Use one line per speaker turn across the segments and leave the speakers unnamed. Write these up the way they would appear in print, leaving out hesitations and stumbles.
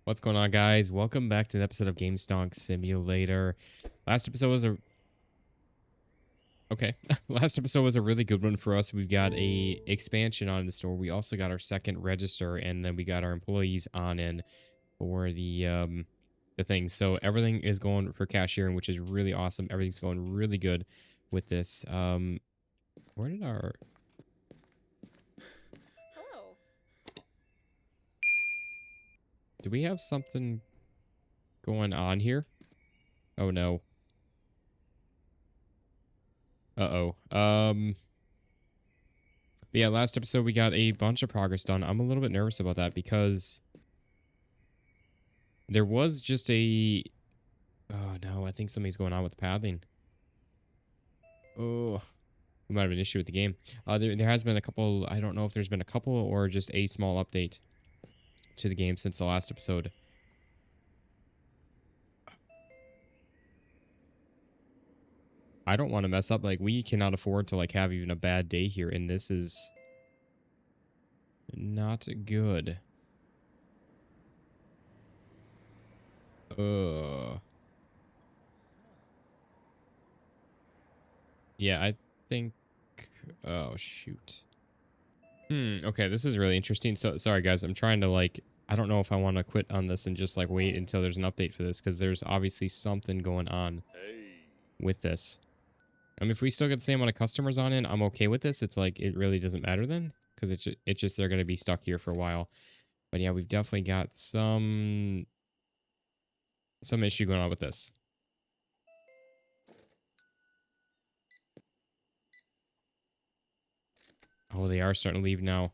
What's going on, guys? Welcome back to an episode of gamestone Last episode was a okay. Last episode was a really good one for us. We've got a expansion on the store. We also got our second register, and then we got our employees on in for the thing. So everything is going for cashiering, which is really awesome. Everything's going really good with this. Where did our
Hello.
do we have something going on here? Oh no. Uh-oh. But yeah, last episode we got a bunch of progress done. I'm a little bit nervous about that because there was just a... Oh no, I think something's going on with the pathing. Oh, we might have an issue with the game. There has been a couple... I don't know if there's been a couple or just a small update to the game since the last episode. I don't want to mess up. Like, we cannot afford to, like, have even a bad day here, and this is not good. Yeah, I think... Oh, shoot. Okay, this is really interesting. So, sorry, guys. I'm trying to, like... I don't know if I want to quit on this and just, like, wait until there's an update for this, because there's obviously something going on with this. I mean, if we still get the same amount of customers on in, I'm okay with this. It's like, it really doesn't matter then, because it's just they're going to be stuck here for a while. But yeah, we've definitely got some issue going on with this. Oh, they are starting to leave now.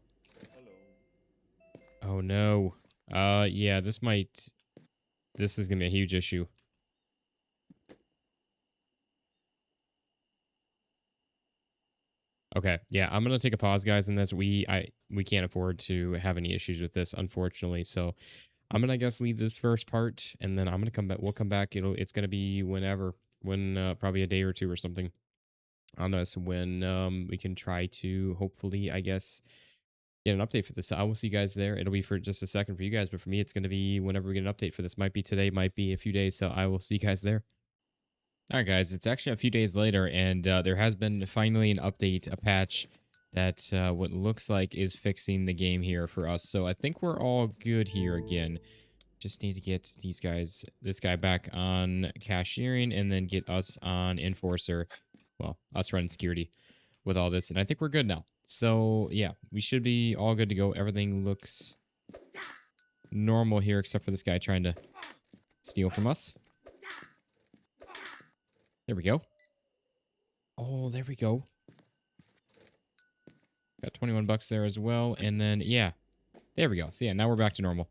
Oh, no. Yeah, this is going to be a huge issue. Okay, yeah, I'm gonna take a pause, guys, in this. We can't afford to have any issues with this, unfortunately. So I'm gonna, I guess, leave this first part, and then I'm gonna come back. We'll come back. It's gonna be when probably a day or two or something on us when we can try to hopefully, I guess, get an update for this. So I will see you guys there. It'll be for just a second for you guys, but for me, it's gonna be whenever we get an update for this. Might be today, might be a few days. So I will see you guys there. All right, guys, it's actually a few days later, and there has been finally an update, a patch that what looks like is fixing the game here for us. So I think we're all good here again. Just need to get this guy back on cashiering, and then get us on enforcer. Well, us running security with all this, and I think we're good now. So yeah, we should be all good to go. Everything looks normal here, except for this guy trying to steal from us. There we go. Oh, there we go. Got 21 bucks there as well. And then, yeah, there we go. So yeah, now we're back to normal.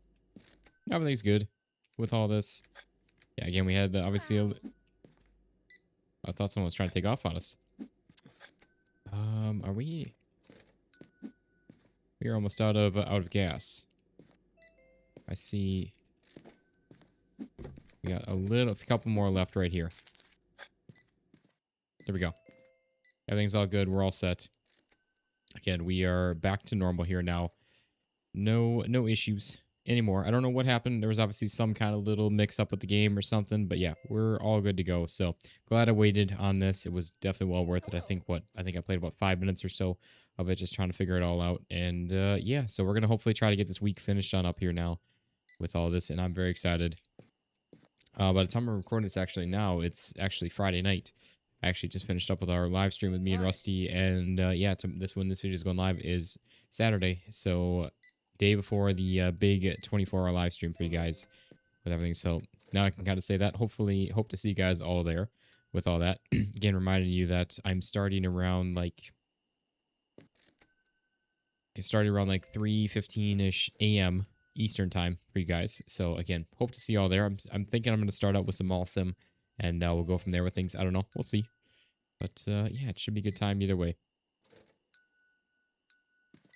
Everything's good with all this. Yeah, again, we had obviously, I thought someone was trying to take off on us. Are we? We are almost out of gas. I see. We got a couple more left right here. There we go. Everything's all good. We're all set. Again, we are back to normal here now. No issues anymore. I don't know what happened. There was obviously some kind of little mix up with the game or something, but yeah, we're all good to go. So glad I waited on this. It was definitely well worth it. I think I played about 5 minutes or so of it, just trying to figure it all out. And yeah, so we're gonna hopefully try to get this week finished on up here now with all this, and I'm very excited. By the time we're recording this, actually now it's actually Friday night. I actually just finished up with our live stream with me and Rusty, and yeah, this video is going live is Saturday, so day before the big 24-hour live stream for you guys with everything. So now I can kind of say that. Hopefully, hope to see you guys all there with all that. Again, reminding you that I'm starting around like 3:15ish a.m. Eastern time for you guys. So again, hope to see you all there. I'm thinking I'm going to start out with some mall sim, and we'll go from there with things. I don't know. We'll see. But yeah, it should be a good time either way.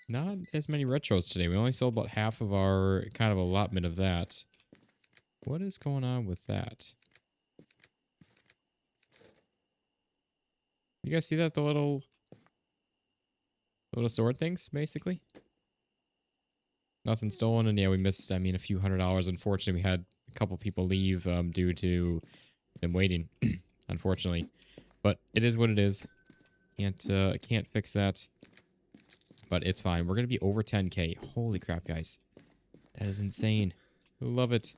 Not as many retros today. We only sold about half of our kind of allotment of that. What is going on with that? You guys see that? The little sword things, basically? Nothing stolen, and yeah, we missed, I mean, a few $100. Unfortunately, we had a couple people leave due to them waiting, unfortunately. But it is what it is. Can't fix that. But it's fine. We're going to be over 10K. Holy crap, guys. That is insane. I love it.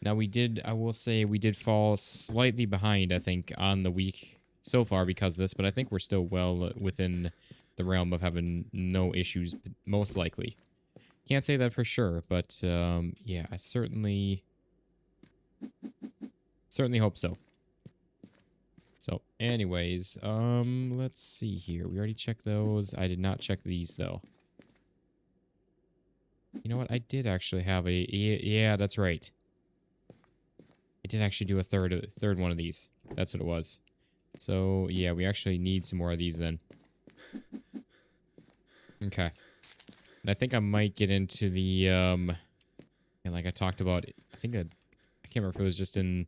Now, I will say, we did fall slightly behind, I think, on the week so far because of this. But I think we're still well within the realm of having no issues, most likely. Can't say that for sure, but yeah, I certainly hope so. So, anyways, let's see here. We already checked those. I did not check these though. You know what? I did actually have a yeah, that's right. I did actually do a third one of these. That's what it was. So, yeah, we actually need some more of these then. Okay. And I think I might get into the, and like I talked about, I can't remember if it was just in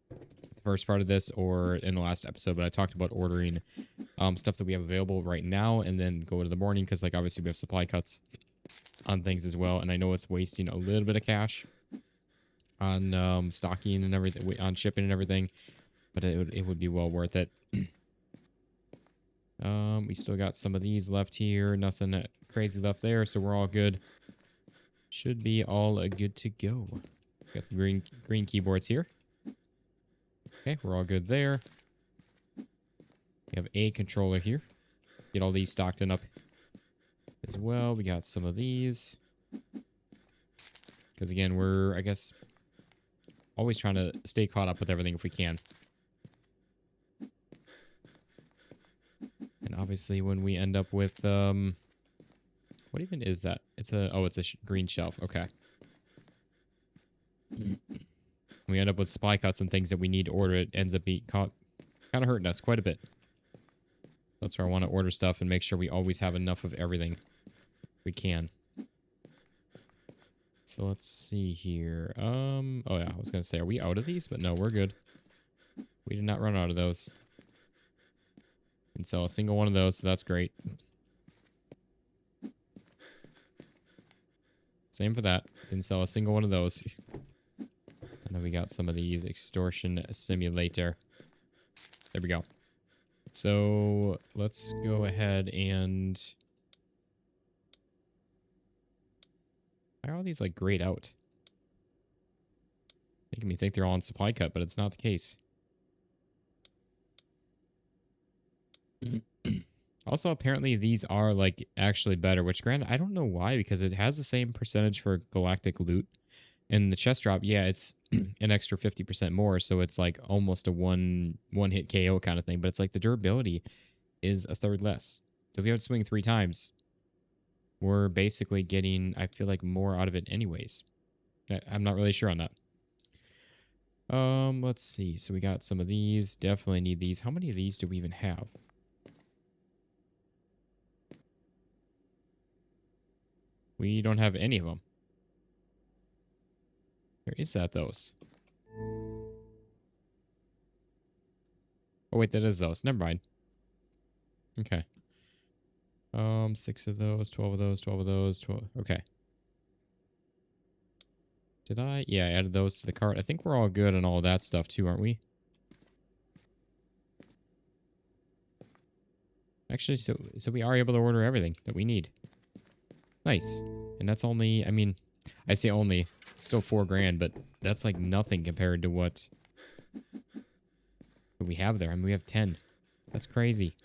the first part of this or in the last episode, but I talked about ordering stuff that we have available right now and then go to the morning because, like, obviously we have supply cuts on things as well. And I know it's wasting a little bit of cash on stocking and everything, on shipping and everything, but it would be well worth it. We still got some of these left here. Nothing crazy left there, so we're all good. Should be all good to go. Got some green keyboards here. Okay, we're all good there. We have a controller here. Get all these stocked and up as well. We got some of these. Because again, we're, I guess, always trying to stay caught up with everything if we can. And obviously when we end up with, what even is that? It's a green shelf. Okay. We end up with supply cuts and things that we need to order. It ends up being kind of hurting us quite a bit. That's where I want to order stuff and make sure we always have enough of everything we can. So let's see here. Oh yeah, I was going to say, are we out of these? But no, we're good. We did not run out of those. And sell a single one of those, so that's great. Same for that. Didn't sell a single one of those. And then we got some of these extortion simulator. There we go. So let's go ahead and... Why are all these like grayed out? Making me think they're all on supply cut, but it's not the case. Also, apparently these are like actually better, which granted, I don't know why, because it has the same percentage for galactic loot. And the chest drop, yeah, it's an extra 50% more, so it's like almost a one hit KO kind of thing, but it's like the durability is a third less. So if you have to swing 3 times, we're basically getting, I feel like, more out of it anyways. I'm not really sure on that. Let's see. So we got some of these. Definitely need these. How many of these do we even have? We don't have any of them. Where is that, those? Oh, wait, that is those. Never mind. Okay. 6 of those, 12 of those, 12 of those, 12. Okay. Did I? Yeah, I added those to the cart. I think we're all good on all of that stuff too, aren't we? Actually, so we are able to order everything that we need. Nice. And that's only, I mean, I say only, it's still $4 grand, but that's like nothing compared to what we have there. I mean, we have 10. That's crazy.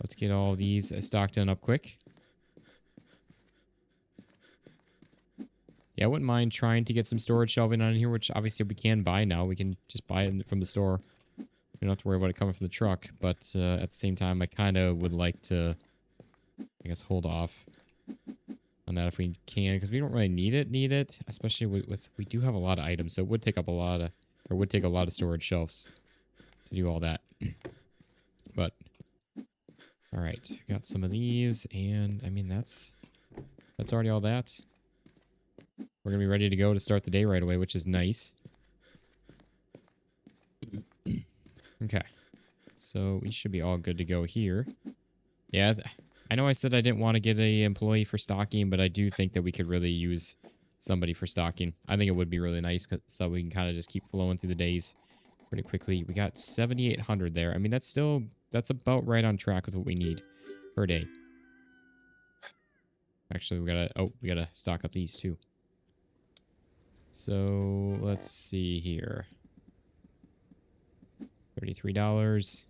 Let's get all these stocked in up quick. Yeah, I wouldn't mind trying to get some storage shelving on here, which obviously we can buy now. We can just buy it from the store. We don't have to worry about it coming from the truck. But at the same time, I kind of would like to, I guess, hold off on that if we can, because we don't really need it, especially with we do have a lot of items, so it would take up a lot of, or would take a lot of storage shelves to do all that. But all right, got some of these, and I mean that's already all that. We're gonna be ready to go to start the day right away, which is nice. Okay, so we should be all good to go here. Yeah, I know I said I didn't want to get a employee for stocking, but I do think that we could really use somebody for stocking. I think it would be really nice so we can kind of just keep flowing through the days pretty quickly. We got 7,800 there. I mean, that's about right on track with what we need per day. Actually, we gotta stock up these too. So let's see here. $33.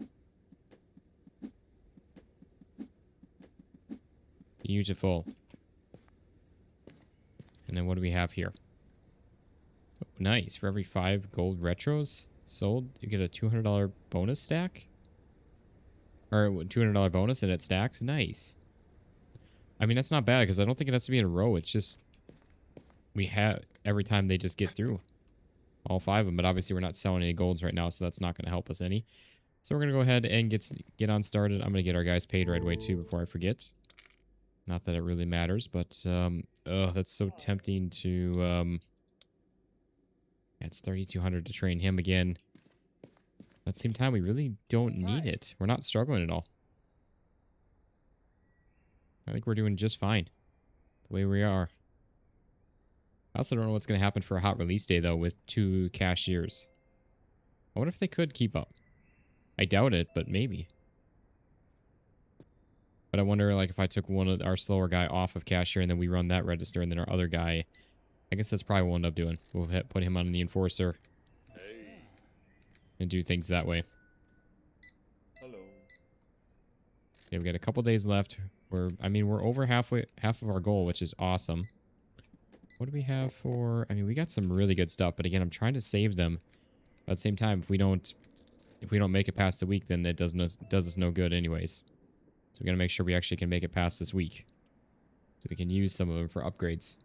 Use it full. And then what do we have here? Oh, nice. For every 5 gold retros sold, you get a $200 bonus stack? Or $200 bonus and it stacks? Nice. I mean, that's not bad because I don't think it has to be in a row. It's just we have every time they just get through all 5 of them. But obviously we're not selling any golds right now, so that's not going to help us any. So we're going to go ahead and get on started. I'm going to get our guys paid right away too before I forget. Not that it really matters, but oh, that's so tempting to it's 3,200 to train him again. At the same time, we really don't need it. We're not struggling at all. I think we're doing just fine the way we are. I also don't know what's going to happen for a hot release day, though, with 2 cashiers. I wonder if they could keep up. I doubt it, but maybe. But I wonder, like, if I took one of our slower guy off of cashier and then we run that register and then our other guy, I guess that's probably what we'll end up doing. We'll put him on the enforcer and do things that way.
Hello.
Yeah, we got a couple days left. We're over half of our goal, which is awesome. What do we have for? I mean, we got some really good stuff, but again, I'm trying to save them. But at the same time, if we don't make it past the week, then it does us no good anyways. So we got to make sure we actually can make it past this week. So we can use some of them for upgrades.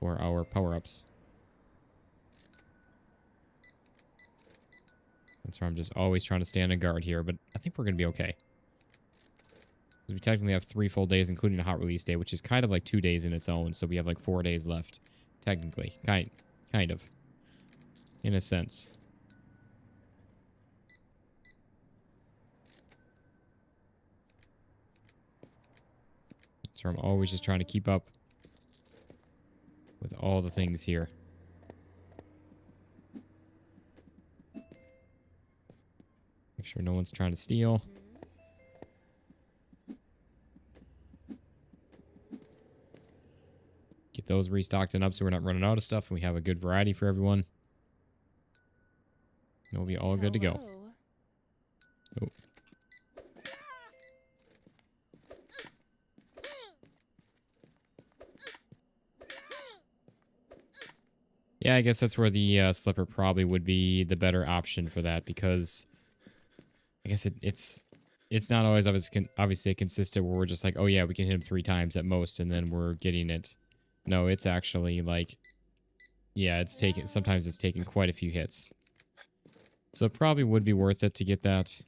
Or our power-ups. That's where I'm just always trying to stand and guard here, but I think we're going to be okay. We technically have 3 full days, including a hot release day, which is kind of like 2 days in its own, so we have like 4 days left. Technically. Kind of. In a sense. So I'm always just trying to keep up with all the things here. Make sure no one's trying to steal. Get those restocked and up so we're not running out of stuff and we have a good variety for everyone. And we'll be all good to go. Oh. Yeah, I guess that's where the slipper probably would be the better option for that because I guess it's not always obviously consistent where we're just like, oh yeah, we can hit him 3 times at most and then we're getting it. No, it's actually like, yeah, sometimes it's taking quite a few hits. So it probably would be worth it to get that.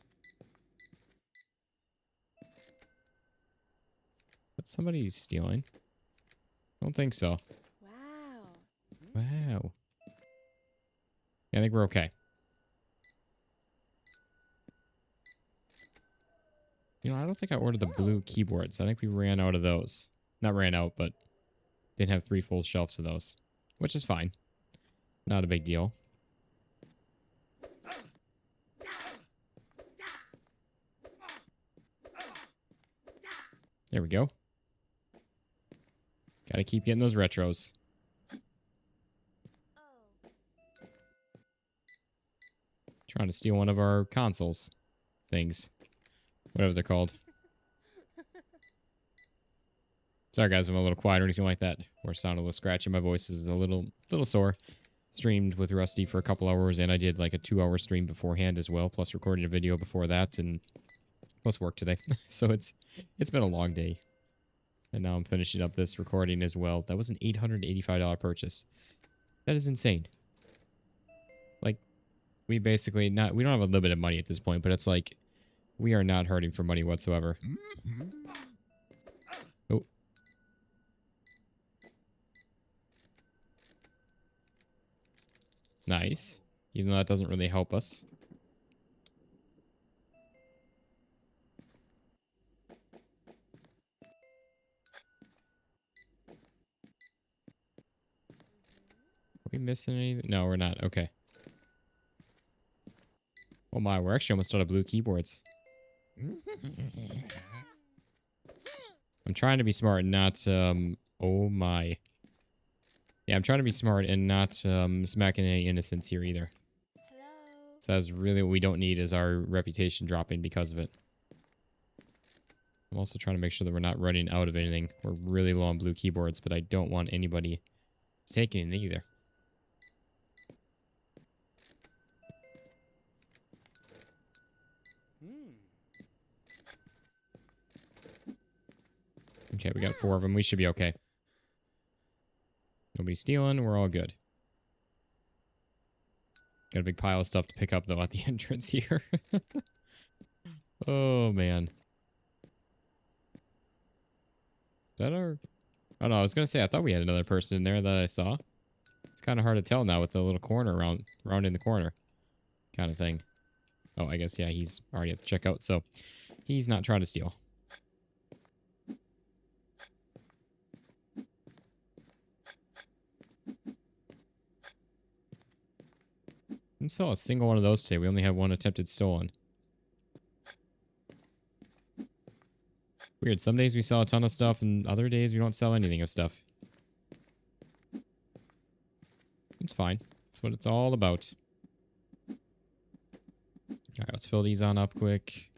But somebody's stealing. I don't think so. Wow. Yeah, I think we're okay. You know, I don't think I ordered the blue keyboards. I think we ran out of those. Not ran out, but didn't have 3 full shelves of those. Which is fine. Not a big deal. There we go. Gotta keep getting those retros. Trying to steal one of our consoles things. Whatever they're called. Sorry guys, I'm a little quiet or anything like that. Or sound a little scratchy. My voice is a little sore. Streamed with Rusty for a couple hours and I did like a 2-hour stream beforehand as well, plus recording a video before that and plus work today. So it's been a long day. And now I'm finishing up this recording as well. That was an $885 purchase. That is insane. Like, we basically we don't have a limit of money at this point, but it's like, we are not hurting for money whatsoever. Oh. Nice. Even though that doesn't really help us. we missing anything? No, we're not. Okay. Oh my, we're actually almost out of blue keyboards. I'm trying to be smart and not, oh my. Yeah, I'm trying to be smart and not, smacking any innocents here either.
Hello.
So that's really what we don't need is our reputation dropping because of it. I'm also trying to make sure that we're not running out of anything. We're really low on blue keyboards, but I don't want anybody taking it either. Okay, we got 4 of them. We should be okay. Nobody's stealing. We're all good. Got a big pile of stuff to pick up, though, at the entrance here. Oh, man. Is that our... Oh, no, I was going to say, I thought we had another person in there that I saw. It's kind of hard to tell now with the little corner round in the corner kind of thing. Oh, I guess, yeah, he's already at the checkout, so he's not trying to steal. Didn't sell a single one of those today. We only had one attempted stolen. Weird. Some days we sell a ton of stuff, and other days we don't sell anything of stuff. It's fine. That's what it's all about. Alright, let's fill these on up quick.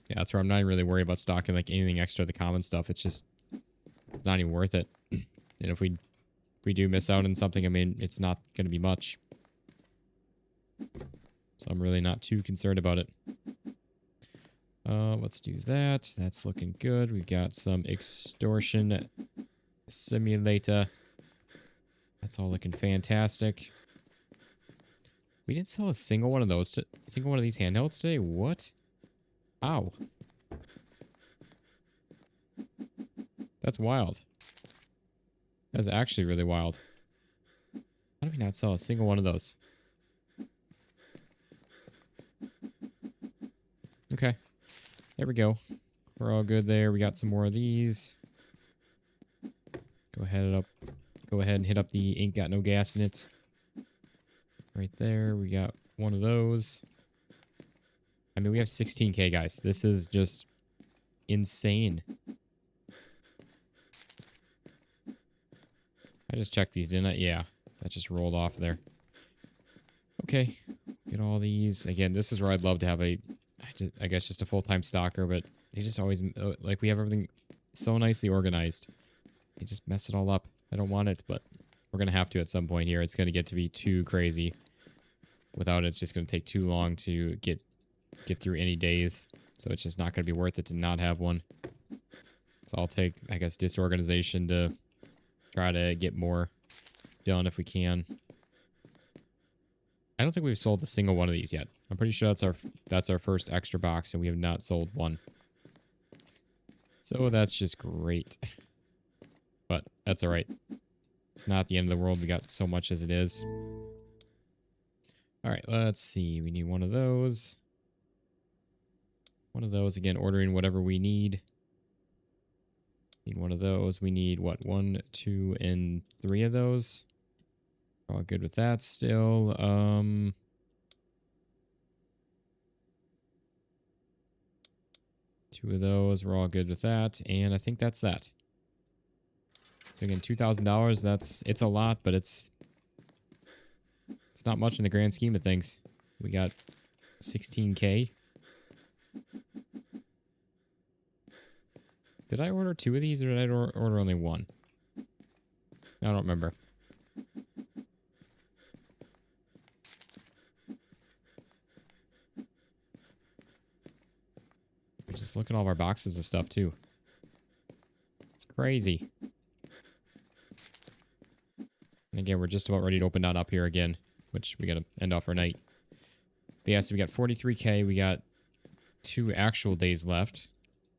Yeah, that's where I'm not really worried about stocking like anything extra, the common stuff. It's just it's not even worth it. And if we do miss out on something, I mean, it's not going to be much. So I'm really not too concerned about it. Let's do that. That's looking good. We've got some extortion simulator. That's all looking fantastic. We didn't sell a single one of those, single one of these handhelds today. What? Ow. That's wild. That's actually really wild. How do we not sell a single one of those? Okay. There we go. We're all good there. We got some more of these. Go ahead and hit up the ain't got no gas in it. Right there. We got one of those. I mean, we have 16K, guys. This is just insane. I just checked these, didn't I? Yeah. That just rolled off there. Okay. Get all these. Again, this is where I'd love to have I guess just a full-time stalker, but they just always, like, we have everything so nicely organized. They just mess it all up. I don't want it, but we're going to have to at some point here. It's going to get to be too crazy. Without it, it's just going to take too long to get through any days. So it's just not going to be worth it to not have one. So I'll take, I guess, disorganization to try to get more done if we can. I don't think we've sold a single one of these yet. I'm pretty sure that's our first extra box, and we have not sold one. So that's just great. But that's all right. It's not the end of the world. We got so much as it is. All right, let's see. We need one of those. One of those. Again, ordering whatever we need. Need one of those. We need, what, 1, 2, and 3 of those. We're all good with that still. 2 of those. We're all good with that. And I think that's that. So again, $2,000. It's a lot, but it's not much in the grand scheme of things. We got 16K. Did I order 2 of these, or did I order only 1? I don't remember. Just look at all of our boxes of stuff, too. It's crazy. And again, we're just about ready to open that up here again, which we gotta end off our night. But yeah, so we got 43K. We got 2 actual days left,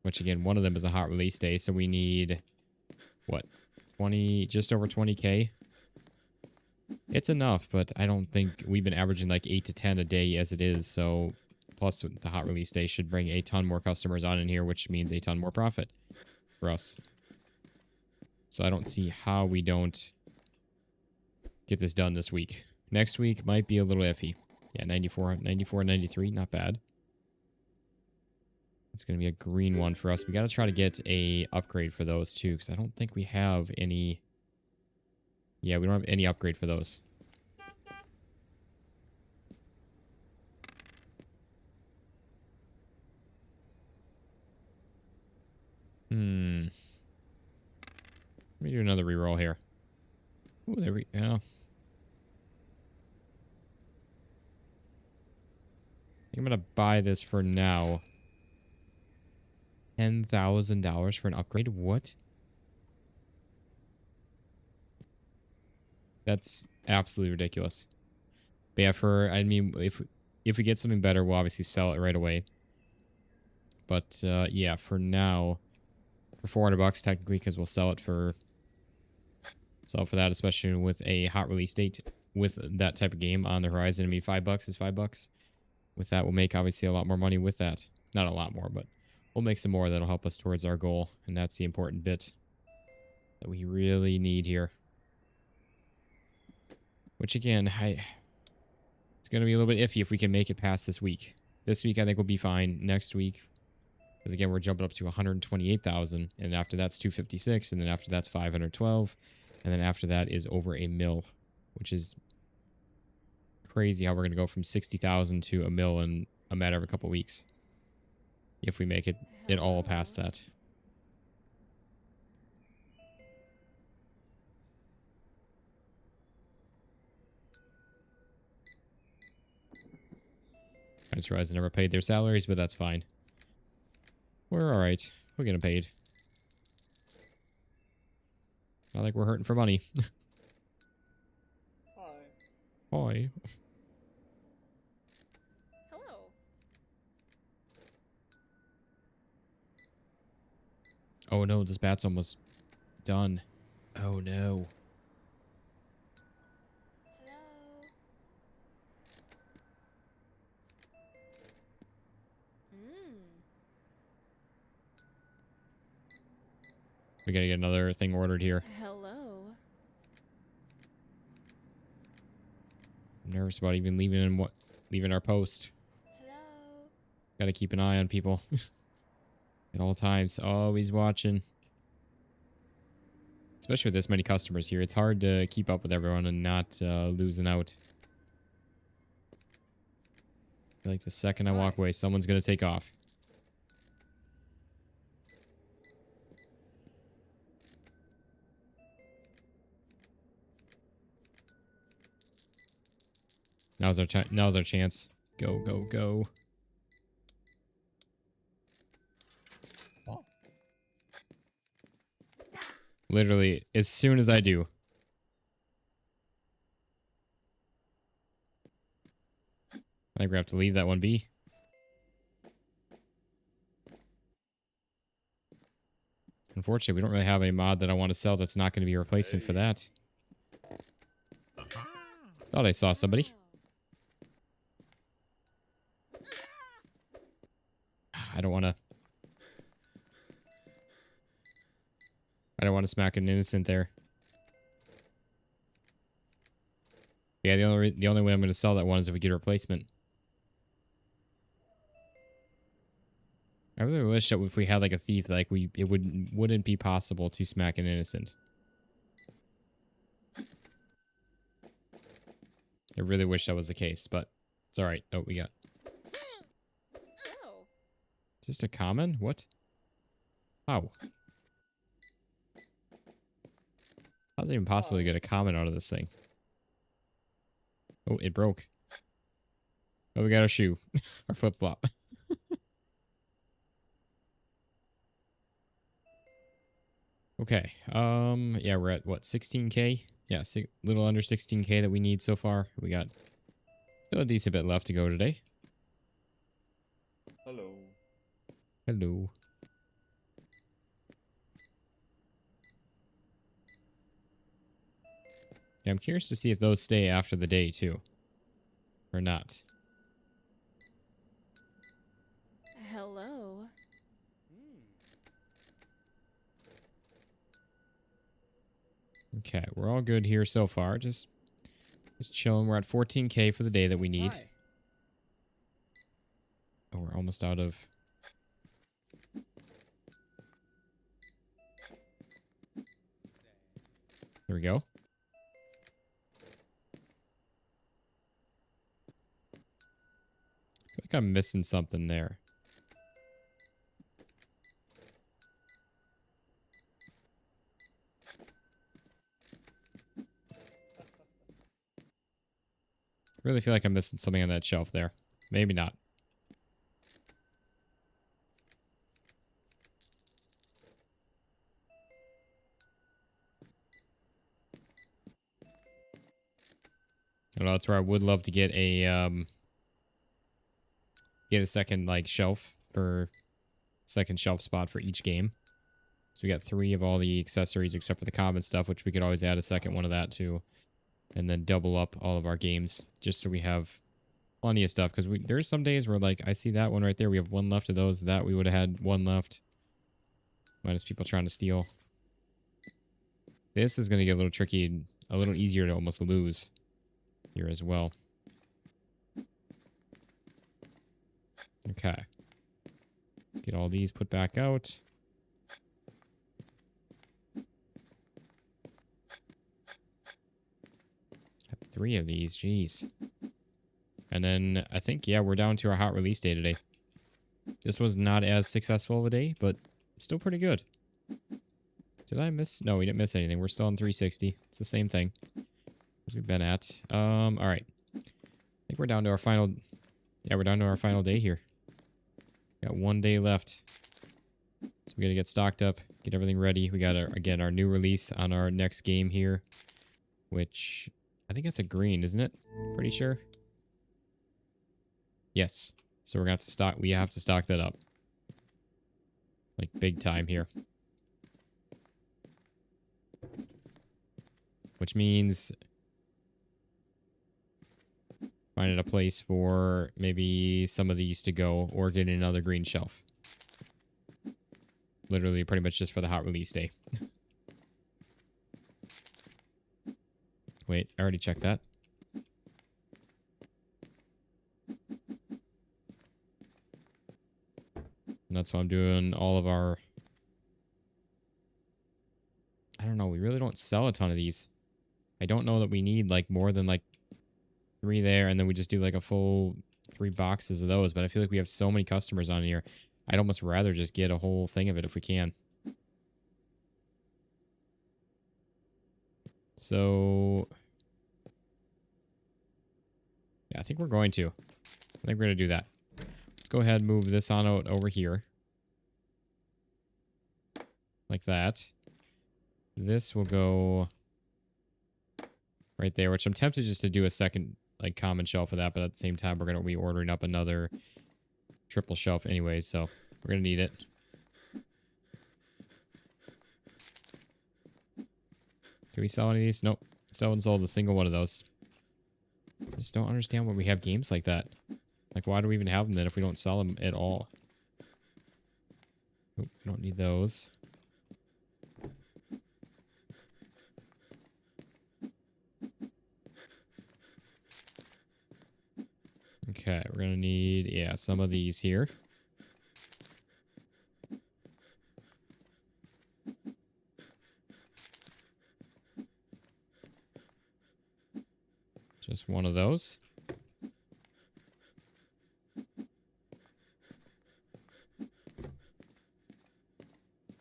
which again, one of them is a hot release day. So we need, what, 20, just over 20K. It's enough, but I don't think we've been averaging like 8 to 10 a day as it is. So plus the hot release day should bring a ton more customers on in here, which means a ton more profit for us. So I don't see how we don't get this done this week. Next week might be a little iffy. Yeah, 94, 93, not bad. It's going to be a green one for us. We got to try to get a upgrade for those too, because I don't think we have any. Yeah, we don't have any upgrade for those. Let me do another reroll here. Oh, there we go. I think I'm going to buy this for now. $10,000 for an upgrade? What? That's absolutely ridiculous. But yeah, I mean, if we get something better, we'll obviously sell it right away. But yeah, for now, for $400 technically, because we'll sell for that, especially with a hot release date with that type of game on the horizon. I mean, $5 is $5. With that, we'll make obviously a lot more money with that. Not a lot more, but we'll make some more that'll help us towards our goal, and that's the important bit that we really need here. Which again, it's going to be a little bit iffy if we can make it past this week. This week I think we'll be fine. Next week, because again we're jumping up to 128,000, and after that's 256, and then after that's 512, and then after that is over a mil, which is crazy how we're going to go from 60,000 to a mil in a matter of a couple weeks. If we make it all past that. I just realized I never paid their salaries, but that's fine. We're alright. We're getting paid. Not like we're hurting for money.
Hi.
Hi.
Hello.
Oh no, this bat's almost done. Oh no.
Hello.
We gotta get another thing ordered here.
Hello.
I'm nervous about even leaving our post.
Hello.
Gotta keep an eye on people. At all times. Always watching. Especially with this many customers here. It's hard to keep up with everyone and not losing out. I feel like the second I walk away, someone's gonna take off. Now's our chance. Go, go, go. Literally, as soon as I do. I think we're gonna have to leave that one be. Unfortunately, we don't really have a mod that I want to sell that's not going to be a replacement for that. Thought I saw somebody. I don't want to smack an innocent there. Yeah, the only way I'm going to sell that one is if we get a replacement. I really wish that if we had like a thief, like it wouldn't be possible to smack an innocent. I really wish that was the case, but it's all right. Oh, we got
Oh.
just a common. What? How? How's it even possible to get a common out of this thing? Oh, it broke. Oh, we got our shoe. Our flip-flop. Okay. Yeah, we're at what, 16K? Yeah, little under 16K that we need so far. We got still a decent bit left to go today.
Hello.
Hello. Yeah, I'm curious to see if those stay after the day too. Or not. Okay, we're all good here so far. Just chilling. We're at 14K for the day that we need.
Hi.
Oh, we're almost out of... There we go. I feel like I'm missing something there. Really feel like I'm missing something on that shelf there. Maybe not. I don't know, that's where I would love to get a second like shelf for second shelf spot for each game. So we got 3 of all the accessories except for the common stuff, which we could always add a second one of that too. And then double up all of our games just so we have plenty of stuff. Because there's some days where like I see that one right there. We have 1 left of those. That we would have had 1 left. Minus people trying to steal. This is going to get a little tricky, a little easier to almost lose here as well. Okay. Let's get all these put back out. Have 3 of these, jeez. And then I think, yeah, we're down to our hot release day today. This was not as successful of a day, but still pretty good. Did I miss? No, we didn't miss anything. We're still on 360. It's the same thing as we've been at. All right. I think we're down to our final... Yeah, we're down to our final day here. Got 1 day left. So we gotta get stocked up, get everything ready. We got, again, our new release on our next game here. Which, I think that's a green, isn't it? Pretty sure. Yes. So we're gonna have to stock, we have to stock that up. Like, big time here. Which means finding a place for maybe some of these to go or getting another green shelf. Literally pretty much just for the hot release day. Wait, I already checked that. And that's why I'm doing all of our... I don't know, we really don't sell a ton of these. I don't know that we need like more than like 3 there, and then we just do like a full 3 boxes of those. But I feel like we have so many customers on here. I'd almost rather just get a whole thing of it if we can. So, yeah, I think we're going to. I think we're going to do that. Let's go ahead and move this on out over here. Like that. This will go right there, which I'm tempted just to do a second like common shelf of that, but at the same time we're gonna be ordering up another triple shelf anyway, so we're gonna need it. Do we sell any of these? Nope. Still haven't sold a single one of those. I just don't understand why we have games like that. Like, why do we even have them then if we don't sell them at all? Nope, we don't need those. Okay, we're gonna need, yeah, some of these here. Just one of those.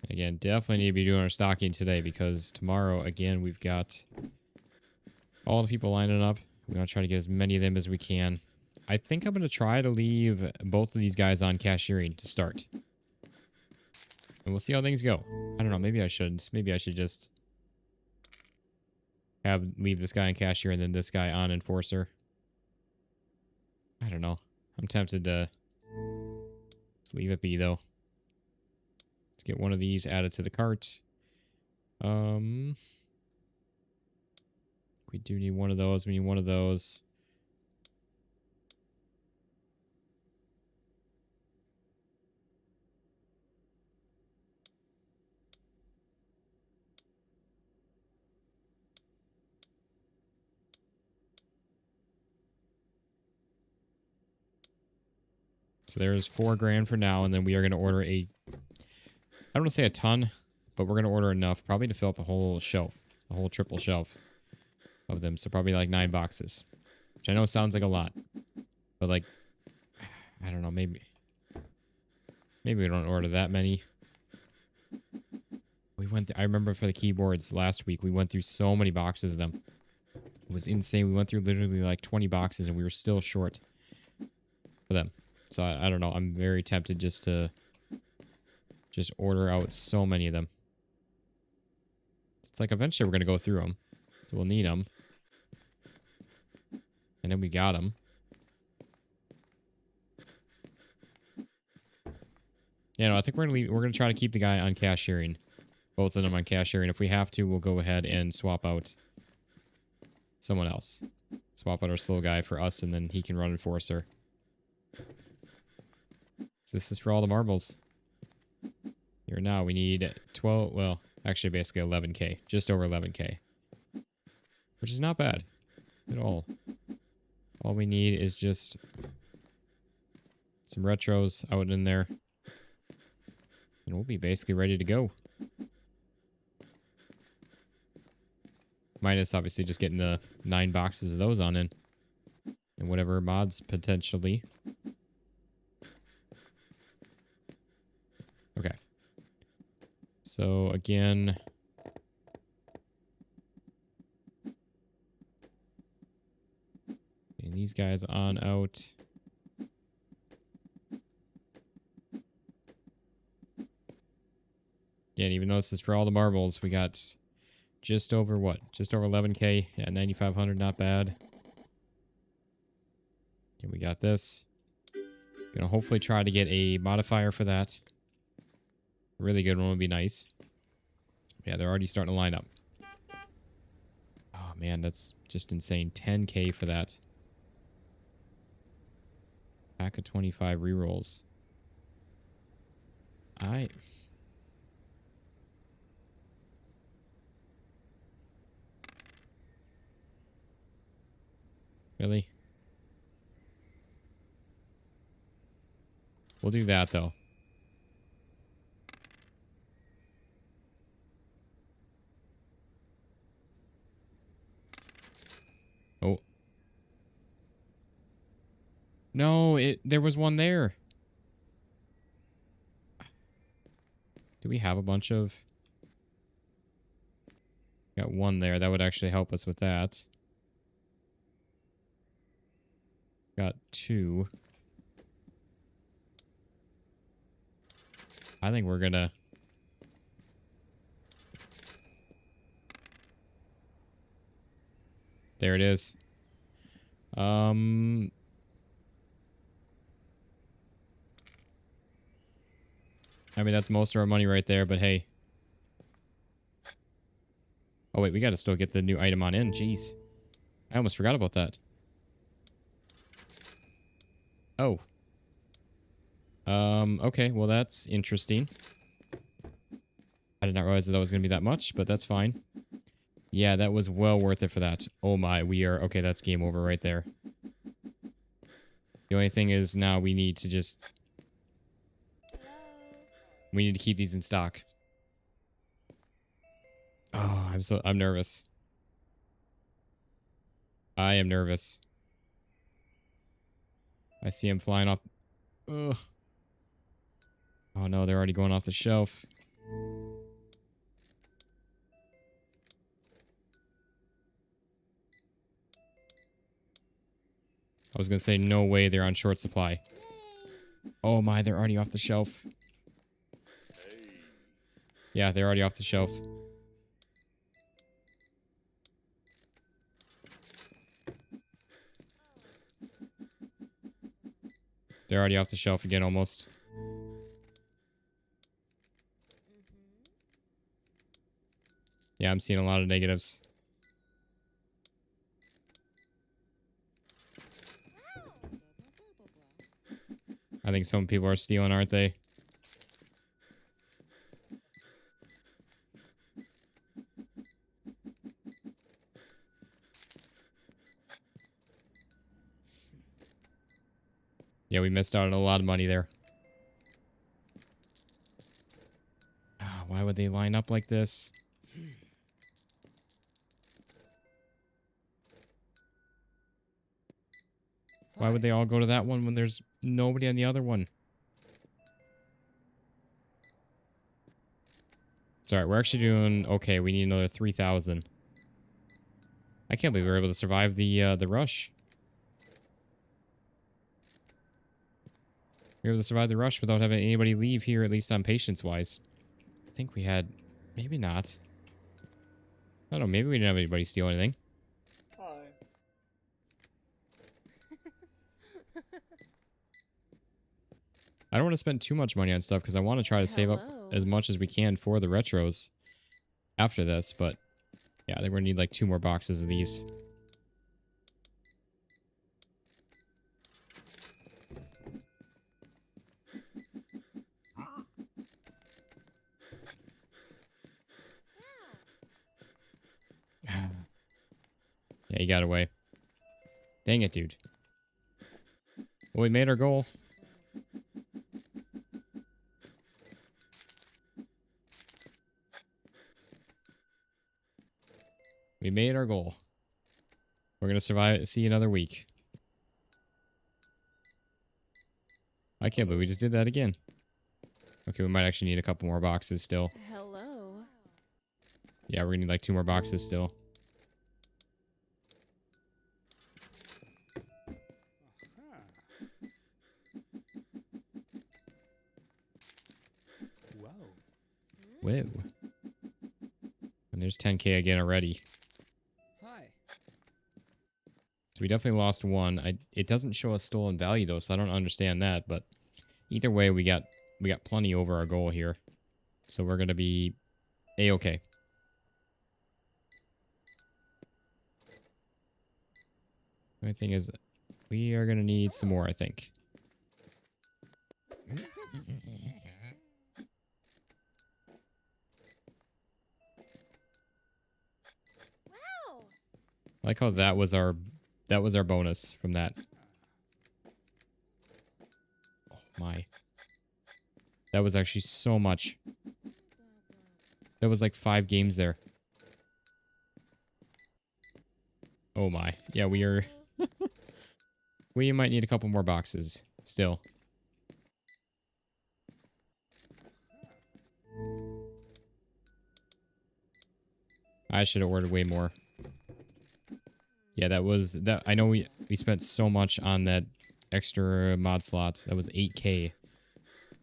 Again, definitely need to be doing our stocking today because tomorrow, again, we've got all the people lining up. We're going to try to get as many of them as we can. I think I'm going to try to leave both of these guys on cashiering to start. And we'll see how things go. I don't know. Maybe I shouldn't. Maybe I should just leave this guy on cashier and then this guy on enforcer. I don't know. I'm tempted to just leave it be, though. Let's get one of these added to the cart. We do need one of those. We need one of those. So there's 4 grand for now, and then we are going to order I don't want to say a ton, but we're going to order enough probably to fill up a whole shelf, a whole triple shelf of them. So probably like 9 boxes, which I know sounds like a lot, but like, I don't know, maybe we don't order that many. I remember for the keyboards last week, we went through so many boxes of them. It was insane. We went through literally like 20 boxes and we were still short for them. So I don't know. I'm very tempted just to order out so many of them. It's like eventually we're going to go through them. So we'll need them. And then we got them. Yeah, no, I think we're gonna try to keep the guy on cashiering. Both of them on cashiering. If we have to, we'll go ahead and swap out someone else. Swap out our slow guy for us, and then he can run Enforcer. So this is for all the marbles. Here now, we need 12, well, actually basically 11k. Just over 11k. Which is not bad at all. All we need is just some retros out in there. And we'll be basically ready to go. Minus, obviously, just getting the 9 boxes of those on in. And whatever mods, potentially. Okay. So, again... and these guys on out. Again, even though this is for all the marbles, we got just over what? Just over 11k. Yeah, 9,500, not bad. Okay, we got this. Gonna hopefully try to get a modifier for that. A really good one would be nice. Yeah, they're already starting to line up. Oh man, that's just insane. 10k for that. Pack of 25 rerolls. Really? We'll do that, though. Oh. No, there was one there. Do we have a bunch of... Got one there. That would actually help us with that. Got 2. I think we're gonna... There it is. I mean, that's most of our money right there, but hey. Oh, wait, we gotta still get the new item on in. Jeez. I almost forgot about that. Oh. Okay, well that's interesting. I did not realize that was gonna be that much, but that's fine. Yeah, that was well worth it for that. Oh my, we are... Okay, that's game over right there. The only thing is now we need to just... We need to keep these in stock. Oh, I'm nervous. I am nervous. I see him flying off. Ugh. Oh no, they're already going off the shelf. I was gonna say no way they're on short supply. Oh my, they're already off the shelf. Yeah, they're already off the shelf. They're already off the shelf again, almost. Yeah, I'm seeing a lot of negatives. I think some people are stealing, aren't they? Yeah, we missed out on a lot of money there. Why would they line up like this? Why would they all go to that one when there's nobody on the other one? It's alright, we're actually doing okay. We need another 3,000. I can't believe we were able to survive the rush. We were able to survive the rush without having anybody leave here, at least on patience-wise. I think we had... Maybe not. I don't know, maybe we didn't have anybody steal anything.
Hi.
I don't want to spend too much money on stuff because I want to try to save up
Hello.
as much as we can for the retros after this, but yeah, I think we're gonna need like 2 more boxes of these. Yeah, he got away. Dang it, dude. Well, we made our goal. We made our goal. We're gonna survive, see another week. I can't believe we just did that again. Okay, we might actually need a couple more boxes still.
Hello.
Yeah, we're gonna need like 2 more boxes still.
Wow.
Whoa. And there's 10k again already.
Hi.
So we definitely lost 1. It doesn't show a stolen value though, so I don't understand that, but either way we got plenty over our goal here. So we're gonna be A-okay. The only thing is we are gonna need some more, I think.
Wow.
I like how that was our bonus from that. Oh my. That was actually so much. That was like 5 games there. Oh my. Yeah, we are... we might need a couple more boxes still. I should have ordered way more. Yeah, that was... that. I know we spent so much on that extra mod slot. That was 8k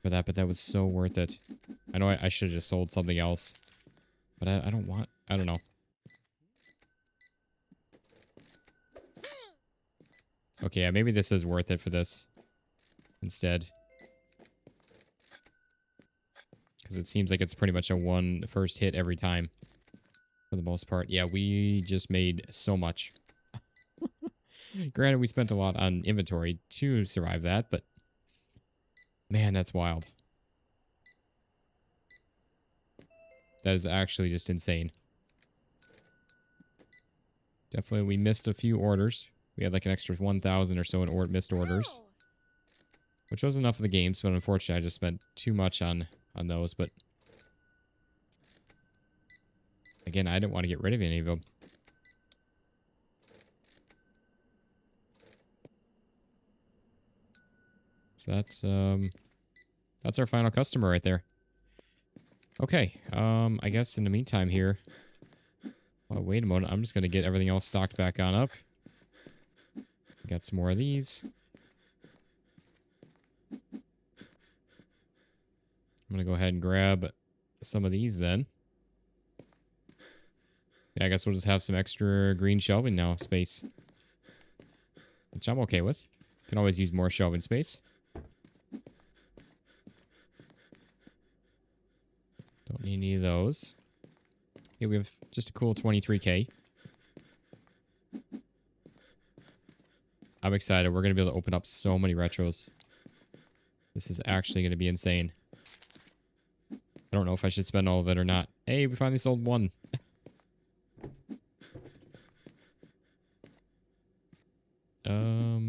for that, but that was so worth it. I know I should have just sold something else. But I don't want... I don't know. Okay, yeah, maybe this is worth it for this instead. Because it seems like it's pretty much a one first hit every time. For the most part. Yeah, we just made so much. Granted, we spent a lot on inventory to survive that, but... man, that's wild. That is actually just insane. Definitely, we missed a few orders. We had like an extra 1,000 or so in missed orders.
Wow.
Which was enough of the games, but unfortunately I just spent too much on those, but... again, I didn't want to get rid of any of them. So that's our final customer right there. Okay, I guess in the meantime here... oh, wait a moment, I'm just gonna get everything else stocked back on up. Got some more of these. I'm gonna go ahead and grab some of these then. Yeah, I guess we'll just have some extra green shelving now space. Which I'm okay with. Can always use more shelving space. Don't need any of those. Here we have just a cool 23k. I'm excited. We're going to be able to open up so many retros. This is actually going to be insane. I don't know if I should spend all of it or not. Hey, we finally sold 1.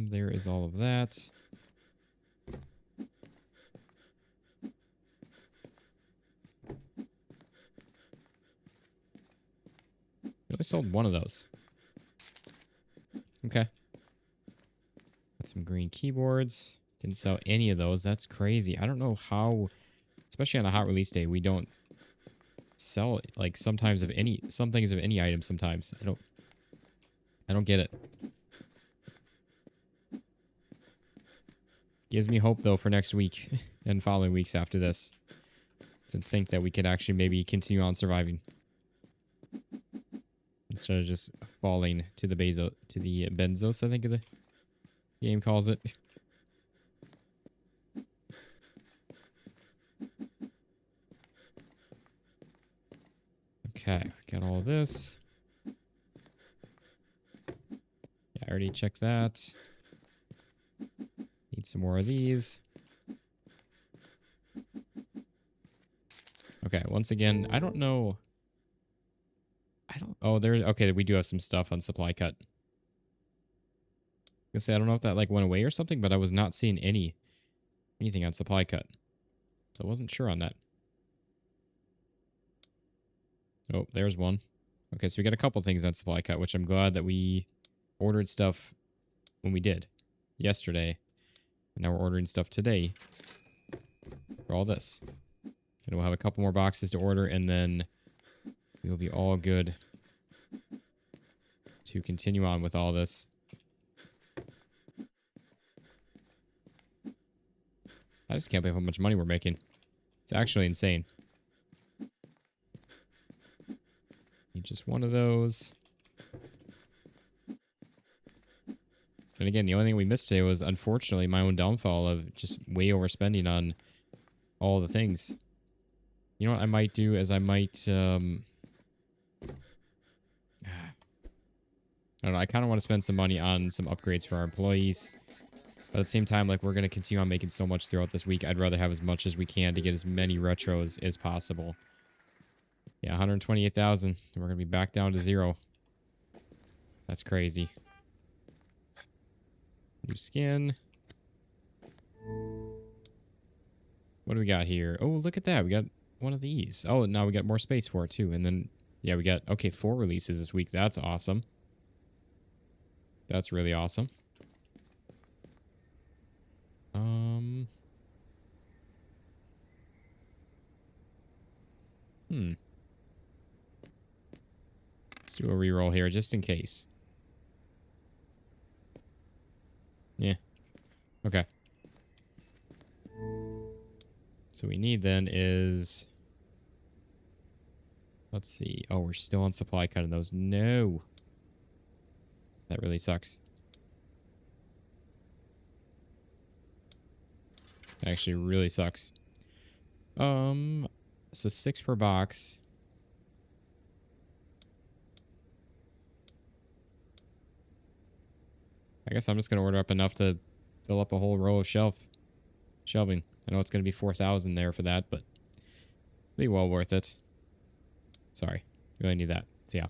There is all of that. Only sold one of those. Okay. Got some green keyboards. Didn't sell any of those. That's crazy. I don't know how, especially on a hot release day, we don't sell like sometimes of any, some things of any item sometimes. I don't get it. Gives me hope though for next week and following weeks after this. To think that we could actually maybe continue on surviving. Instead of just falling to the benzos, I think the game calls it. Okay, got all this. Yeah, I already checked that. Need some more of these. Okay, once again, I don't know. Oh, okay, we do have some stuff on supply cut. I say I don't know if that like went away or something, but I was not seeing anything on supply cut. So I wasn't sure on that. Oh, there's one. Okay, so we got a couple things on supply cut, which I'm glad that we ordered stuff when we did yesterday. And now we're ordering stuff today for all this. And we'll have a couple more boxes to order, and then we will be all good to continue on with all this. I just can't believe how much money we're making. It's actually insane. Need just one of those. And again, the only thing we missed today was, unfortunately, my own downfall of just way overspending on all the things. You know what I might do is I might, I don't know, I kind of want to spend some money on some upgrades for our employees. But at the same time, like, we're going to continue on making so much throughout this week. I'd rather have as much as we can to get as many retros as possible. Yeah, 128,000. We're going to be back down to 0. That's crazy. New skin. What do we got here? Oh, look at that. We got one of these. Oh, now we got more space for it, too. And then, yeah, we got, okay, 4 releases this week. That's awesome. That's really awesome. Let's do a reroll here, just in case. Yeah. Okay. So we need then is... Let's see. Oh, we're still on supply cut of those. No. That really sucks. That actually really sucks. So 6 per box. I guess I'm just going to order up enough to fill up a whole row of shelving. I know it's going to be 4,000 there for that, but it'll be well worth it. Sorry. Really need that. So yeah.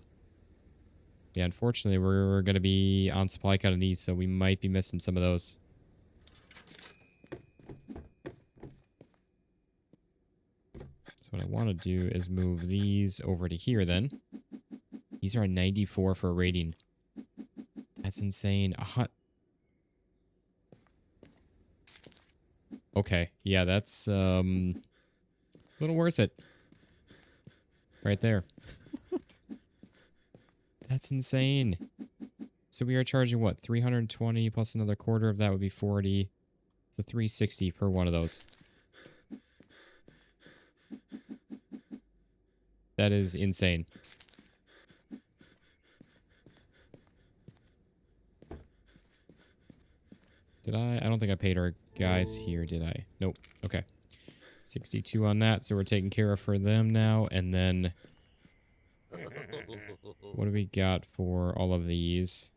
Yeah, unfortunately, we're going to be on supply cut of these, so we might be missing some of those. So what I want to do is move these over to here then. These are a 94 for a rating. That's insane. Okay, yeah, that's a little worth it. Right there. That's insane. So we are charging what? 320 plus another quarter of that would be 40. So 360 per one of those. That is insane. Did I? I don't think I paid our guys here, did I? Nope. Okay. 62 on that, so we're taking care of for them now. And then... what do we got for all of these?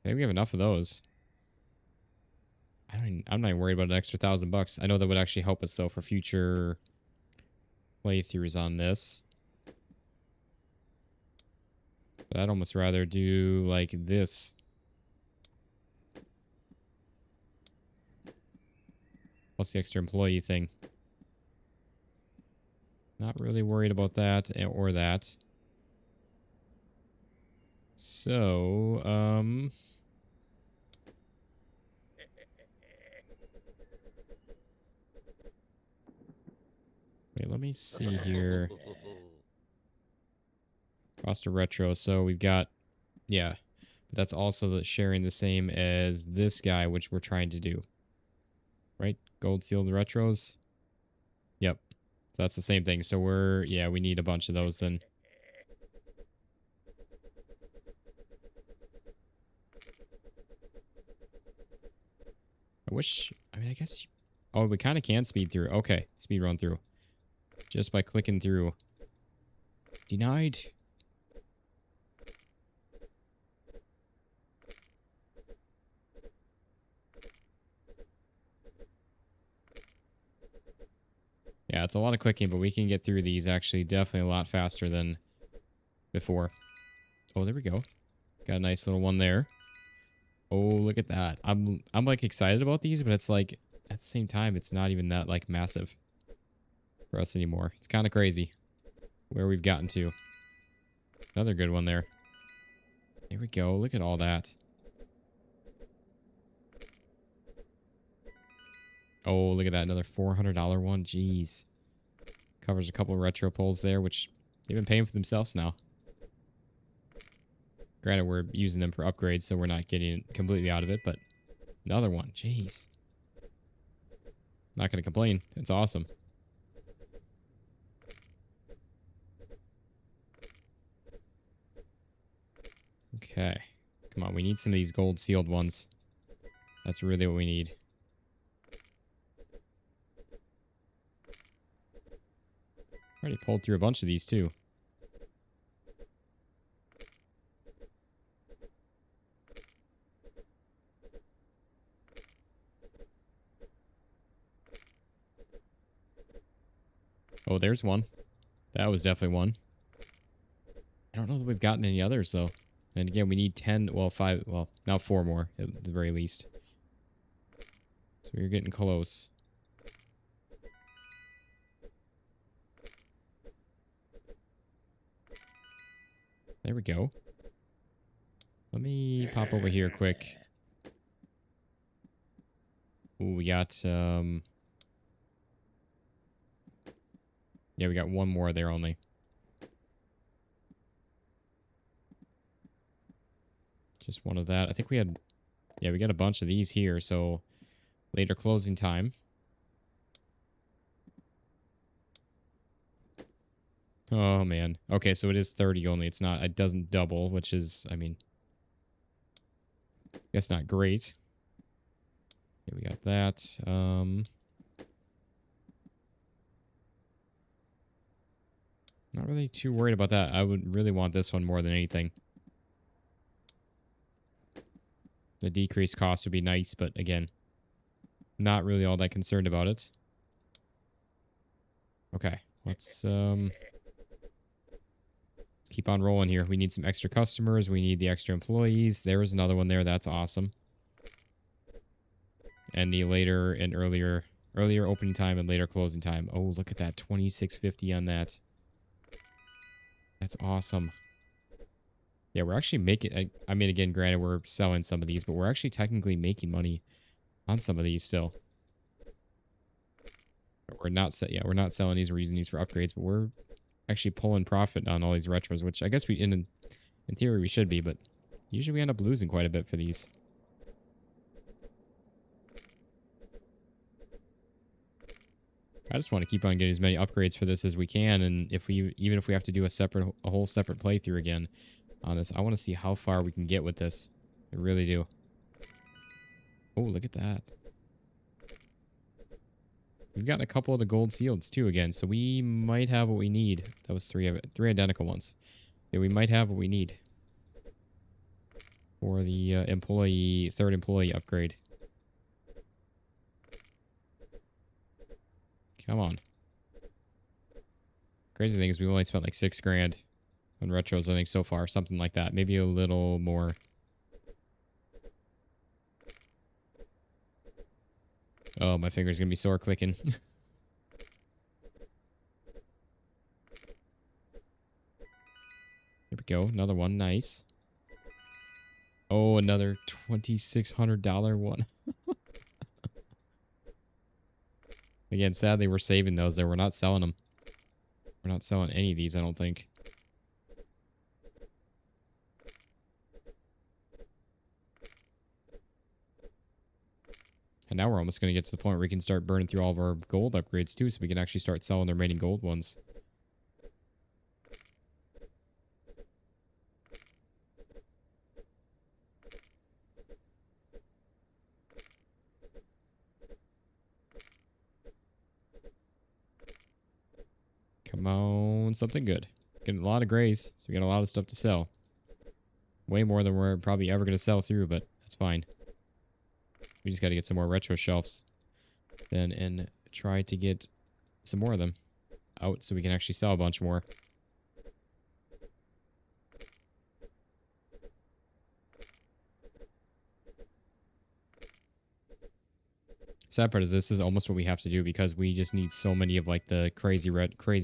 I think we have enough of those. I'm not even worried about an extra $1,000. I know that would actually help us, though, for future playthroughs on this. But I'd almost rather do, like, this. Plus the extra employee thing. Not really worried about that or that. So, wait, let me see here. Roster retro. So we've got, yeah, but that's also sharing the same as this guy, which we're trying to do. Right? Gold sealed retros. Yep. So that's the same thing. So yeah, we need a bunch of those then. I mean, I guess, oh, we kind of can speed through. Okay, speed run through. Just by clicking through. Denied. Yeah, it's a lot of clicking, but we can get through these actually definitely a lot faster than before. Oh, there we go. Got a nice little one there. Oh, look at that. I'm like excited about these, but it's like at the same time it's not even that like massive for us anymore. It's kind of crazy where we've gotten to. Another good one there. There we go. Look at all that. Oh, look at that. Another $400 one. Jeez. Covers a couple of retro pulls there, which they've been paying for themselves now. Granted, we're using them for upgrades, so we're not getting completely out of it, but another one. Jeez. Not going to complain. It's awesome. Okay. Come on, we need some of these gold sealed ones. That's really what we need. Already pulled through a bunch of these too. Oh, there's one. That was definitely one. I don't know that we've gotten any others though. And again, we need 10, well 5, well now 4 more at the very least. So we're getting close. There we go. Let me pop over here quick. Ooh, we got, yeah, we got one more there only. Just one of that. I think we had, yeah, we got a bunch of these here, so later closing time. Oh, man. Okay, so it is 30 only. It's not, it doesn't double, which is, I mean, I guess not great. Okay, we got that. Not really too worried about that. I would really want this one more than anything. The decreased cost would be nice, but again, not really all that concerned about it. Okay, let's keep on rolling here. We need some extra customers. We need the extra employees. There was another one there. That's awesome. And the later and earlier opening time and later closing time. Oh, look at that. $26.50 on that. That's awesome. Yeah, we're actually making, I mean, again, granted, we're selling some of these, but we're actually technically making money on some of these still. We're not, yeah, we're not selling these. We're using these for upgrades, but we're actually pulling profit on all these retros, which I guess in theory we should be, but usually we end up losing quite a bit for these. I just want to keep on getting as many upgrades for this as we can, and even if we have to do a whole separate playthrough again on this, I want to see how far we can get with this. I really do. Oh, look at that. We've gotten a couple of the gold sealeds too again, so we might have what we need. That was three identical ones. Yeah, we might have what we need for the third employee upgrade. Come on. Crazy thing is we've only spent like $6 grand on retros, I think, so far. Something like that. Maybe a little more. Oh, my finger's gonna be sore clicking. we go. Another one. Nice. Oh, another $2,600 one. Again, sadly, we're saving those there. We're not selling them. We're not selling any of these, I don't think. And now we're almost going to get to the point where we can start burning through all of our gold upgrades too, so we can actually start selling the remaining gold ones. Come on, something good. Getting a lot of grays, so we got a lot of stuff to sell. Way more than we're probably ever going to sell through, but that's fine. We just got to get some more retro shelves then and try to get some more of them out so we can actually sell a bunch more. Sad part is this is almost what we have to do because we just need so many of like the crazy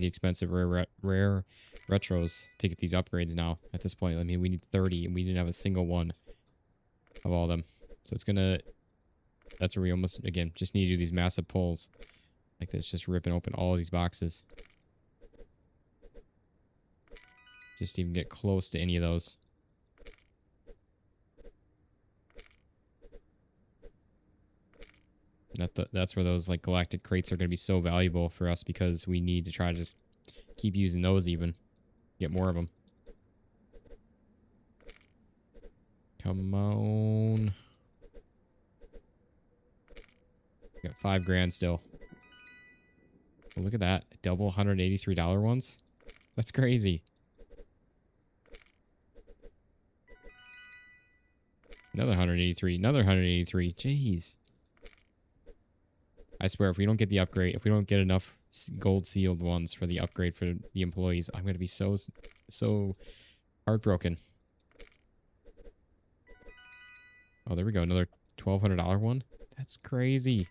expensive rare retros to get these upgrades now at this point. I mean, we need 30 and we didn't have a single one of all of them. So it's gonna, that's where we almost, again, just need to do these massive pulls like this, just ripping open all of these boxes. Just to even get close to any of those. That's where those like galactic crates are going to be so valuable for us because we need to try to just keep using those even. Get more of them. Come on. We got 5 grand still. Oh, look at that. Double $183 ones. That's crazy. Another 183. Another 183. Jeez. I swear, if we don't get the upgrade, if we don't get enough gold sealed ones for the upgrade for the employees, I'm going to be so heartbroken. Oh, there we go. Another $1,200 one. That's crazy.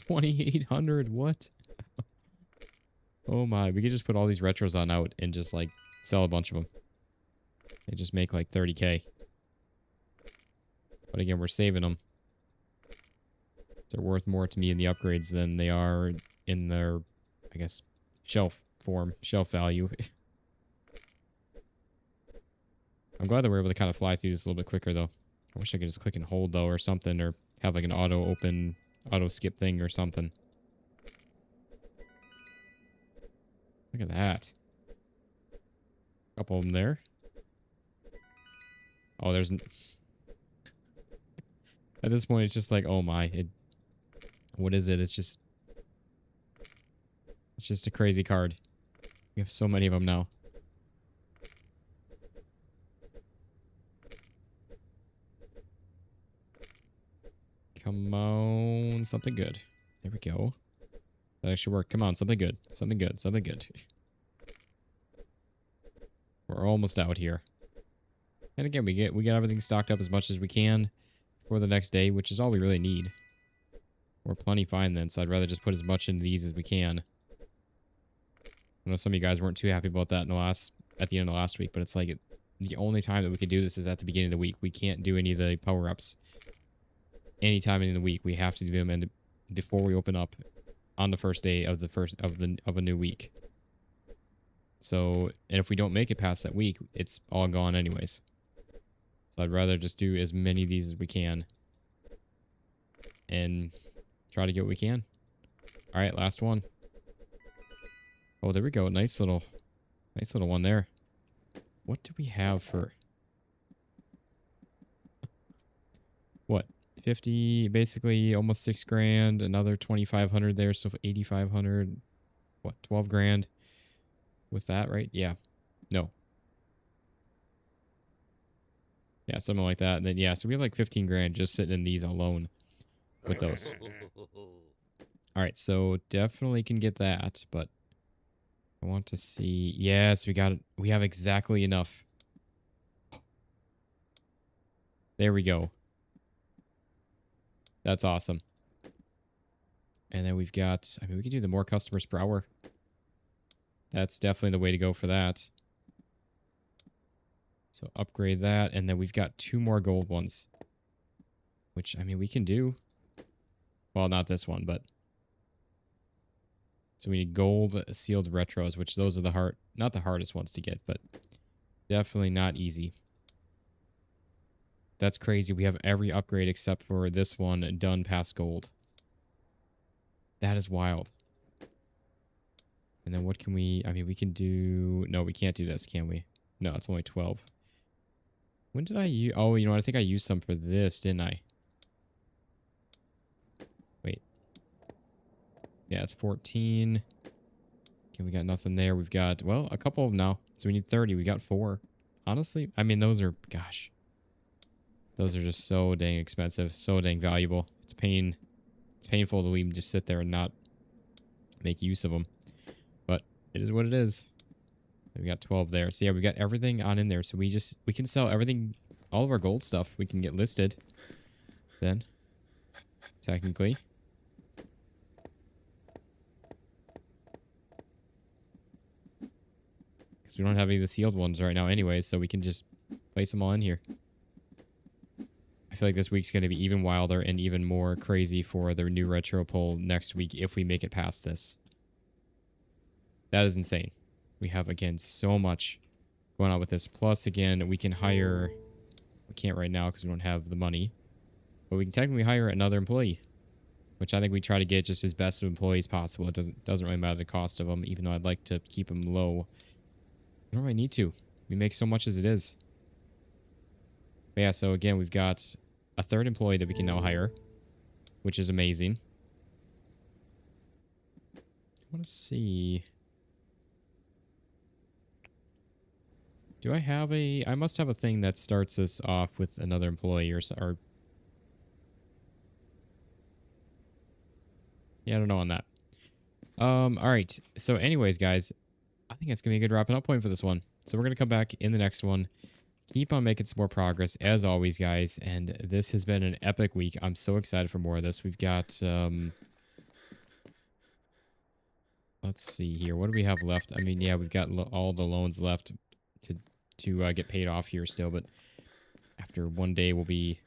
$2,800. What? Oh my. We could just put all these retros on out and just like sell a bunch of them. They just make like 30K. But again, we're saving them. They're worth more to me in the upgrades than they are in their, I guess, shelf value. I'm glad that we're able to kind of fly through this a little bit quicker, though. I wish I could just click and hold, though, or something, or have like an auto skip thing or something. Look at that. Couple of them there. Oh, there's... At this point, it's just like, oh my. What is it? It's just a crazy card. We have so many of them now. Come on, something good. There we go. That actually worked. Come on, something good. Something good. Something good. We're almost out here. And again, we get everything stocked up as much as we can for the next day, which is all we really need. We're plenty fine then, so I'd rather just put as much into these as we can. I know some of you guys weren't too happy about that at the end of last week, but it's like the only time that we can do this is at the beginning of the week. We can't do any of the power-ups anytime in the week. We have to do them before we open up on the first day of a new week. So, and if we don't make it past that week, it's all gone anyways. So I'd rather just do as many of these as we can and try to get what we can. All right, last one. Oh, there we go. Nice little one there. What do we have for... What? 50, basically almost 6 grand. Another 2,500 there, so 8,500. What? 12 grand with that, right? Yeah. No. Yeah, something like that. And then, yeah, so we have like 15 grand just sitting in these alone with those. All right, so definitely can get that, but I want to see. Yes, we have exactly enough. There we go. That's awesome. And then we've got, I mean, we can do the more customers per hour. That's definitely the way to go for that. So upgrade that. And then we've got 2 more gold ones. Which, I mean, we can do. Well, not this one, but. So we need gold sealed retros, which those are the not the hardest ones to get, but definitely not easy. That's crazy. We have every upgrade except for this one done past gold. That is wild. And then what can we... I mean, we can do... No, we can't do this, can we? No, it's only 12. When did I use... Oh, you know what? I think I used some for this, didn't I? Wait. Yeah, it's 14. Okay, we got nothing there. We've got... Well, a couple of them now. So we need 30. We got 4. Honestly, I mean, those are... Gosh. Those are just so dang expensive. So dang valuable. It's pain... It's painful to leave them just sit there and not make use of them. But it is what it is. We got 12 there. So yeah, we got everything on in there. So we can sell everything, all of our gold stuff. We can get listed then, technically. Because we don't have any of the sealed ones right now anyway, so we can just place them all in here. I feel like this week's going to be even wilder and even more crazy for the new retro poll next week if we make it past this. That is insane. We have, again, so much going on with this. Plus, again, we can hire... We can't right now because we don't have the money. But we can technically hire another employee. Which I think we try to get just as best of employees possible. It doesn't really matter the cost of them, even though I'd like to keep them low. We don't really need to. We make so much as it is. But yeah, so again, we've got a 3rd employee that we can now hire, which is amazing. I want to see... Do I have a... I must have a thing that starts us off with another employee or... Yeah, I don't know on that. Alright. So anyways, guys, I think it's going to be a good wrapping up point for this one. So we're going to come back in the next one. Keep on making some more progress, as always, guys. And this has been an epic week. I'm so excited for more of this. We've got... let's see here. What do we have left? I mean, yeah, we've got all the loans left to get paid off here still, but after one day we'll be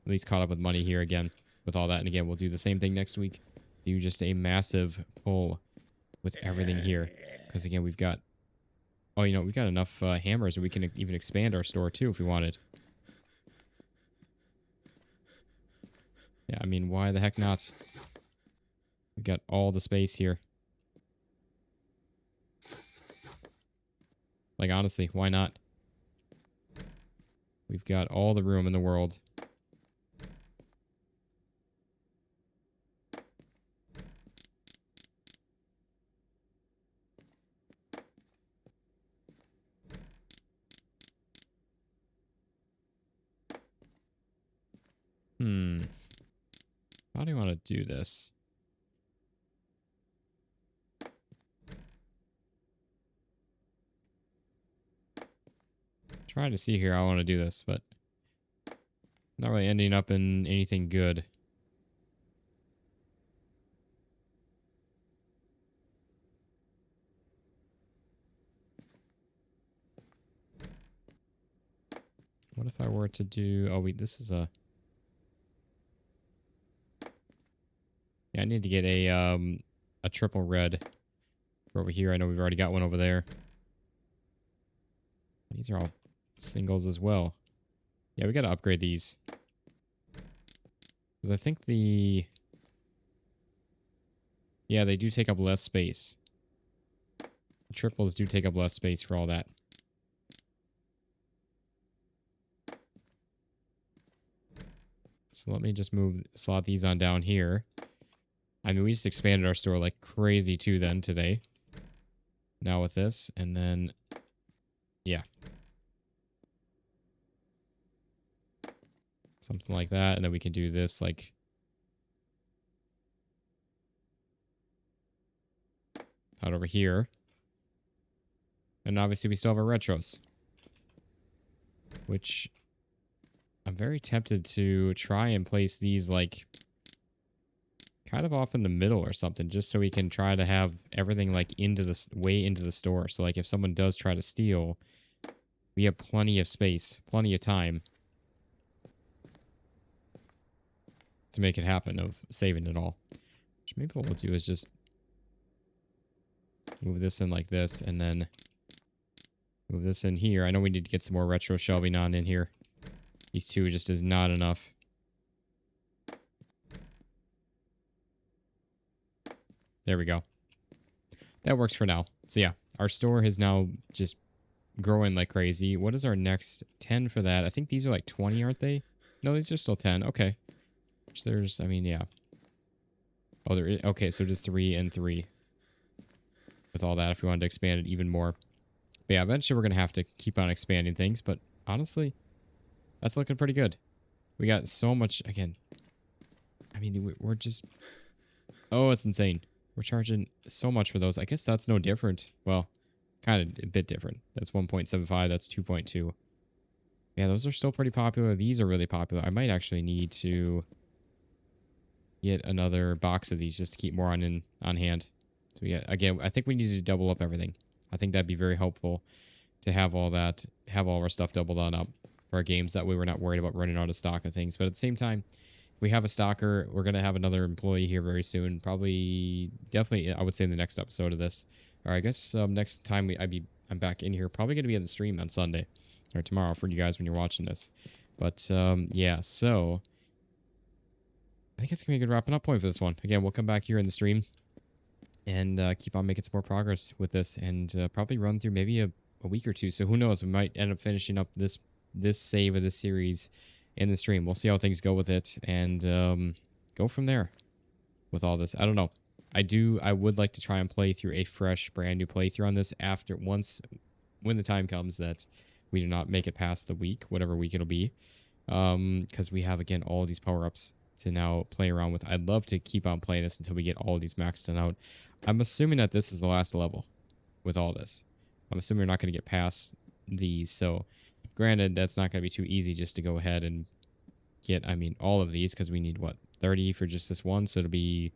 at least caught up with money here again with all that. And again, we'll do the same thing next week. Do just a massive pull with everything here. Because again, we've got... Oh, you know, we've got enough hammers that we can even expand our store too if we wanted. Yeah, I mean, why the heck not? We've got all the space here. Like, honestly, why not? We've got all the room in the world. How do you want to do this? Trying to see here how I want to do this, but not really ending up in anything good. What if I were to do... Oh, wait, this is a... Yeah, I need to get a triple red for over here. I know we've already got one over there. These are all singles as well. Yeah, we got to upgrade these. Because I think the... Yeah, they do take up less space. The triples do take up less space for all that. So let me just slot these on down here. I mean, we just expanded our store like crazy too then today. Now with this, and then, yeah. Something like that, and then we can do this like... out over here. And obviously we still have our retros. Which... I'm very tempted to try and place these like... kind of off in the middle or something, just so we can try to have everything like way into the store. So like if someone does try to steal, we have plenty of space, plenty of time to make it happen of saving it all. Which maybe what we'll do is just move this in like this and then move this in here. I know we need to get some more retro shelving on in here. These two just is not enough. There we go. That works for now. So yeah, our store is now just growing like crazy. What is our next 10 for that? I think these are like 20, aren't they? No, these are still 10. Okay. Which there's, I mean, yeah. Oh, there is, okay, so just 3 and 3. With all that, if we wanted to expand it even more. But yeah, eventually we're going to have to keep on expanding things. But honestly, that's looking pretty good. We got so much, again. I mean, we're just... Oh, it's insane. We're charging so much for those. I guess that's no different. Well, kind of a bit different. That's 1.75. That's 2.2. Yeah, those are still pretty popular. These are really popular. I might actually need to get another box of these just to keep more on hand. So yeah, again, I think we need to double up everything. I think that'd be very helpful to have all that, have all of our stuff doubled on up for our games. That way we're not worried about running out of stock of things. But at the same time, we have a stalker. We're going to have another employee here very soon. Probably, definitely, I would say in the next episode of this. Or I guess next time I'm back in here. Probably going to be in the stream on Sunday. Or tomorrow for you guys when you're watching this. But, yeah, so... I think it's going to be a good wrapping up point for this one. Again, we'll come back here in the stream. And keep on making some more progress with this. And probably run through maybe a week or two. So who knows? We might end up finishing up this save of this series in the stream. We'll see how things go with it and go from there with all this. I don't know. I would like to try and play through a fresh, brand new playthrough on this when the time comes that we do not make it past the week, whatever week it'll be. Because we have, again, all these power-ups to now play around with. I'd love to keep on playing this until we get all these maxed out. I'm assuming that this is the last level with all this. I'm assuming we're not going to get past these, so... Granted, that's not going to be too easy just to go ahead and get, I mean, all of these, because we need, what, 30 for just this one, so it'll be,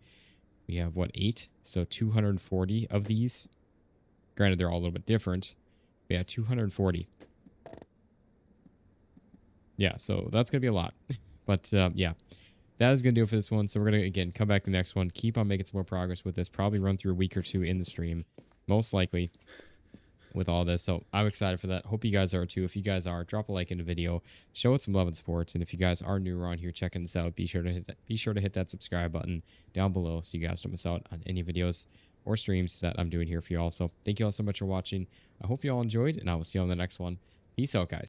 we have, what, 8? So 240 of these. Granted, they're all a little bit different. But yeah, 240. Yeah, so that's going to be a lot. But, yeah, that is going to do it for this one. So we're going to, again, come back to the next one, keep on making some more progress with this, probably run through a week or two in the stream, most likely. With all this, so I'm excited for that. Hope you guys are too. If you guys are, drop a like in the video, show it some love and support. And if you guys are new around here checking this out, be sure to hit that subscribe button down below so you guys don't miss out on any videos or streams that I'm doing here for you all. So thank you all so much for watching. I hope you all enjoyed, and I will see you on the next one. Peace out, guys.